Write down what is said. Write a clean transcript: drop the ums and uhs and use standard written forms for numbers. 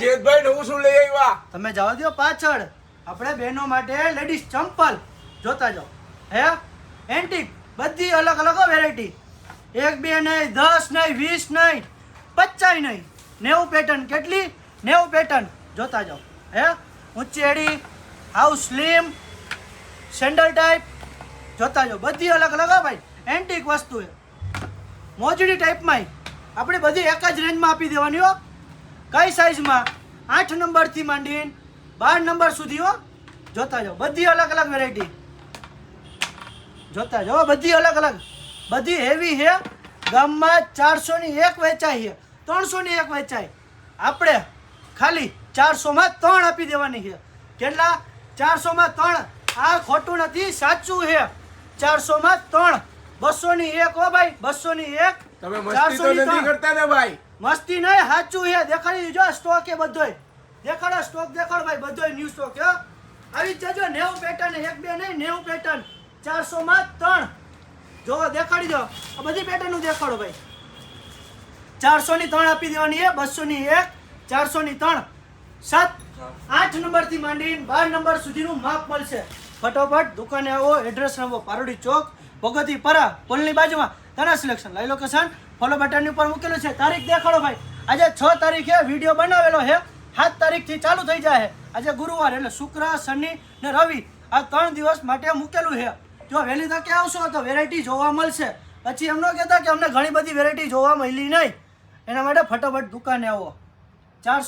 જેતભાઈ નવું શું લઈ આવ્યા? તમે જવા દો પાછળ. આપણે બહેનો માટે લેડીઝ ચંપલ જોતા જાઓ. હે એન્ટિક બધી અલગ અલગ વેરાયટી. 1 2 નહીં, 10 નહીં, 20 નહીં, 50 નહીં, 90 પેટર્ન. કેટલી? 90 પેટર્ન જોતા જાઓ. હે ઊંચી એડી, હાઉ સ્લિમ, સેન્ડલ ટાઈપ જોતા જાઓ. બધી અલગ અલગ હો ભાઈ. એન્ટિક વસ્તુ છે. મોજડી ટાઈપમાં આપણે બધી એક જ રેન્જમાં આપી દેવાની હો. કઈ સાઈઝમાં? 8 નંબરથી માંડીને 12 નંબર સુધી હો. જોતા જાઓ. બધી અલગ અલગ વેરાયટી જોતા જાઓ. બધી અલગ અલગ, બધી હેવી છે. ગામમાં 400 ની એક વેચાય છે, 300 ની એક વેચાય. આપણે ખાલી 400 માં 3 આપી દેવાની છે. કેટલા? 400 માં 3. આ ખોટું નથી, સાચું છે. 400 માં 3. 200 ની એક હો ભાઈ, 200 ની એક. તમે મસ્તી તો નથી કરતા ને ભાઈ? મસ્તી નહીં, સાચું છે. દેખાડી દીજો સ્ટોક એ બધોય. દેખાડો સ્ટોક, દેખાડો ભાઈ બધોય ન્યૂ સ્ટોક છે. આવી જ જજો. 90 પેટર્ન, 1 2 નહીં, 90 પેટર્ન. 400 માં 3. જો દેખાડી દો. આ બધી પેટર્ન દેખાડો ભાઈ. 400 ની 3 આપી દેવાની છે. 200 ની 1, 400 ની 3. 8 નંબર થી માંડીને 12 નંબર સુધીનું માપ મળશે. ફટોફટ દુકાને આવો. એડ્રેસ નંબર પારોડી ચોક, ભગવતીપરા પુલની બાજુમાં. તારા સિલેક્શન લાઈ લોકેશન ફોલો બટન ઉપર મૂકેલું છે. તારીખ દેખાડો ભાઈ. આજે 6 તારીખે વિડીયો બનાવેલો છે. 7 તારીખથી ચાલુ થઈ જાય. આજે ગુરુવાર એટલે શુક્ર, શનિ ને રવિ આ 3 દિવસ માટે મૂકેલું છે. જો વહેલી તકે આવશો તો વેરાયટી જોવા મળશે. પછી એમ ન કહેતા કે અમને ઘણી બધી વેરાયટી જોવા મળી નહીં. એના માટે ફટોફટ દુકાને આવો. 400